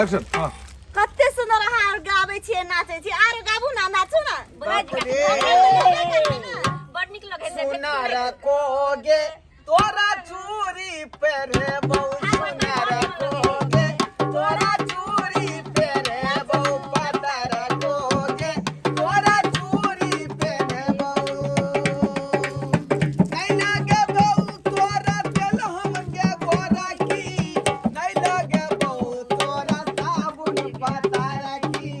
Action हां कत्ते सुंदर हार गाबै छियै नाचै छियै आरो गाबू ना नाचू ना बड़ निक लगे देखे सुनार कोगे तोरा चूरी पेरे बहु सुनार कोगे तोरा चूरी पेरे बहु पतर कोगे तोरा चूरी पेरे बहु नहीं लगे बहु तोरा दिल हम के गोरा की नहीं लगे बहु तोरा साबुन पतर की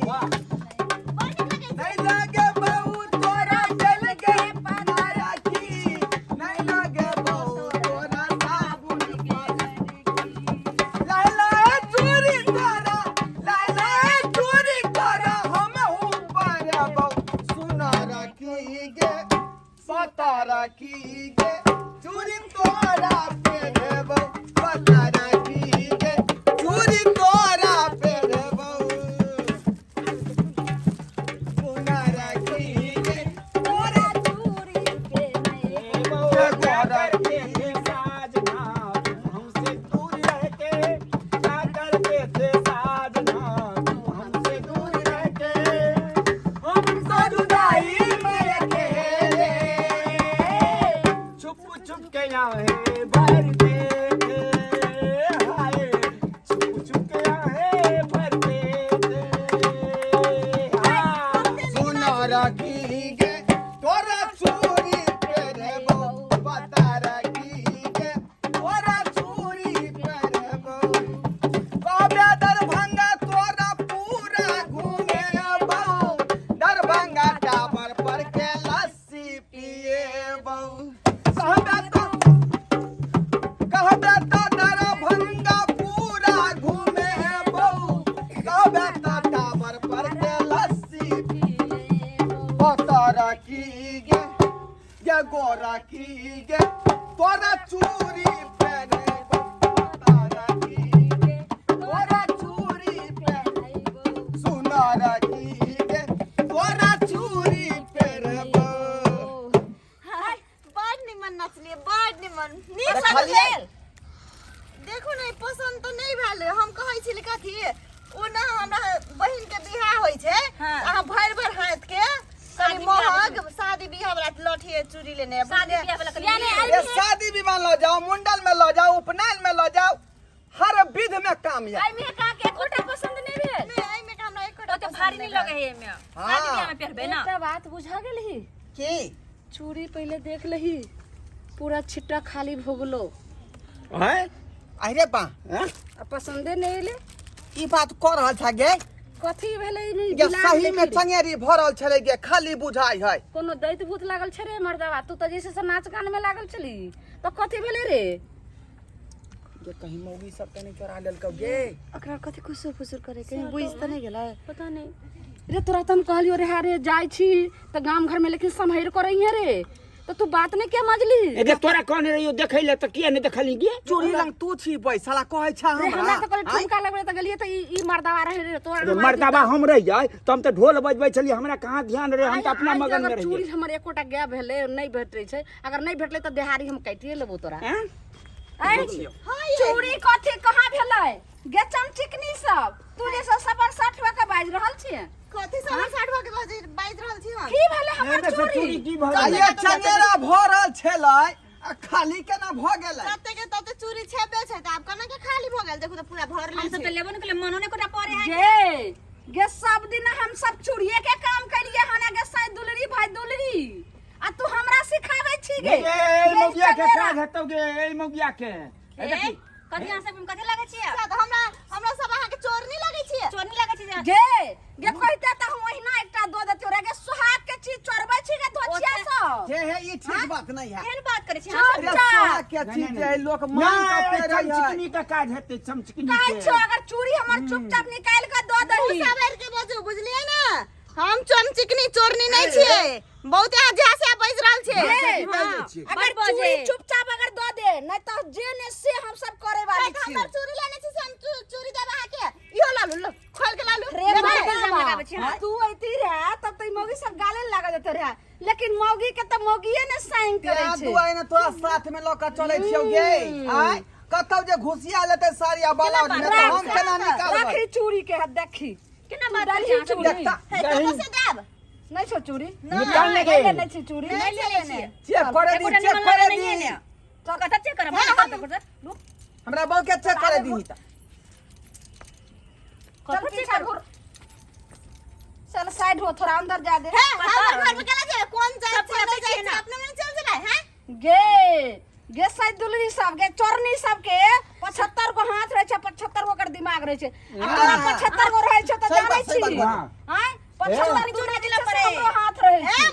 नहीं लगे बहु तोरा दिल के पतर की नहीं लगे बहु तोरा साबुन पतर लाला चोरी करा हम ऊपर बहु सुना रखी गे पता रखी गे चोरी तोरा पेरे बहु पता रखी गे चोरी तोरा पेरे बहु सुना रखी गे तोरा चूरी पे नहीं बहु गोरा के साजना हमसे दूर रह के क्या करते थे साजना हमसे दूर रह के हमको जुदाई में अकेले छुप छुप के आए भरते थे हाय छुप छुप के आए भरते थे सुना रखी गे तोरा चोरी पेरे बहु पता रखी गे तोरा चोरी पेरे बहु कबे दरभंगा तोरा पूरा घूमे बहु दरभंगा टावर पर के लस्सी पिए बहु कहबे तो दरभंगा पूरा घूमे बहु कहबे तो टावर पर के लस्सी पता रखी गे ये गोरा की गे तोरा चूरी पेरे पता रखी गे तोरा चूरी पेरे सुना रखी गे तोरा चूरी पेरे हाय बड़ निमन नचलिए बड़ निमन नीक अरे लागल खाली- भेल देखो नहीं पसंद तो नहीं भेल हम कहै छी कथी ओ ना हमरा बहिन के बियाह होय छै अहाँ भर भर हाथ के कनी महग शादी बियाह वाला लठी चूड़ी लेने शादी बियाह वाला ये शादी विवाह लो जाओ मुंडन में लो जाओ उपनयन में लो जाओ हर विध में काम है आई में का के कोटा पसंद नहीं भेल आई में हमरा एक तो भारी नहीं लगे है में शादी ब्याह में पहनबे ना एकटा बात बुझा गेलही की चूड़ी पहले देख लही पूरा छिट्टा खाली भोगलो है अरे बा आ पसंदे नहीं ले ई बात कर रहल छ गे कथी भेलै ये गिलास सही में देखी। चंगेरी भरल छले गे खाली बुझाई है कोनो दैत भूत लागल छे रे मर्दवा तू तो जैसे से नाच गान में लागल चली तो कथी भेलै रे ये कहीं मौगी सब कने चोरा लेल क गे अकरा कथी खुसुर फुसुर करे कहीं बुझ त नहीं गेलै पता नहीं रे तोरा त हम कहलियो रे हारे जाय छी त गांव घर में लेकिन सम्हैर करई है रे तो तू बात नहीं के मजली एगे तोरा कहने रहियो देखै ले त किया नहीं देखली गे चोरी रंग तू छी बई साला कहै छ रे हमरा हमरा त कहले ठुमका लगबे त गेलिए त ई मर्दवा रहे रे तोरा अरे मर्दाबा हम रह जाय त हम त ढोल बजबै छली हमरा कहाँ ध्यान रहे हम त अपना मगन में रहिए चूड़ी हमर एकोटा गया भेले नहीं भेटै छै अगर नहीं भेटले त देहारी हम काटिए लेबो तोरा हैं चूड़ी कथी कहाँ भेलै गे चमचिकनी सब तू जैसे सबर 60 के बाज रहल छिए कथी सब 60 के बाज रहल छी हम की भेलै हमर एमे से चूड़ी चूड़ी की भऽ आ गेलै ये चंगेरा भरल छलै आ खाली केना भ गेलै तते के तते चूड़ी छेबे छै त आब कना के खाली भ गेल देखू त पूरा भरल हम सब छै लेबो न के मनो ने कोटा पड़े है गे सब दिन हम सब चूड़िए के काम करिए हने गे साई दुलरी भाई दुलरी आ तू हमरा सिखाबै छी गे ए मौगिया के काज हेतौ गे ए मौगिया के ए देखी कथि यहाँ सब कथि लागे छियै हमरा सब अहाँ के चोर नहीं लागे छियै चोर नहीं लागे छियै गे कहते त हम ओहिना एकटा दो देतियो रे गे सुहाग के चीज चोरबै छी गे धोचिया सब जे है ई ठीक बात नहीं है केहन बात करे छी चोर हम अरे सुहाग के चीज है लोग मान के फेरै है चमचकनी का काज हेतै चमचकनी काहे के छो अगर चूड़ी हमर चुपचाप निकाल के दो दही सवेर के बजू बुझलिए ना हम चमचिकनी चोरनी नहीं छियै बहुत आजा से बैज रहल छै अगर चूड़ी चुपचाप अगर दो दे नहीं तो जे ने से हम सब करे वाली छी हमर चूड़ी लेने छी से हम चूड़ी देबा अहाँ के इहो लालू लो खोल के लालू रे लगावे छी तू ऐती रे तब तो मौगी सब गाले लगा देते रे लेकिन मौगी के तो मौगिए ने साइन करे क्या छै दुआई ने तोरा साथ में लोग चले छियो गे आय कतौ जे घुसिया लेते सारिया बाला में तो हम केना निकालबै राखी चूड़ी के हाथ देखी केना तू बात डाली करछी चूड़ी देखता कतौ से देब नहीं छो चूड़ी निकालने के नहीं छी चूड़ी नहीं ले छिए चेक करे दी एकोटा चेक निमन करे लगे नहीं है दी ने तो कथा चेक कर रुक हमरा बहू के चेक करे दी त चल पीछा घुर चल साइड हो थोड़ा अंदर जा दे है हमर घर में केला जे कौन जाए छे अपने में चल चला है गे साइड दुलरी सब गे चोरनी सब के 75 गो हाथ रहे छे 75 गो कर दिमाग रहे छे आ तोरा 75 गो रहे छे त सही जानै बात, सही छी बात, हां 75 चूड़ी दिला पड़े हाथ रहे ए छे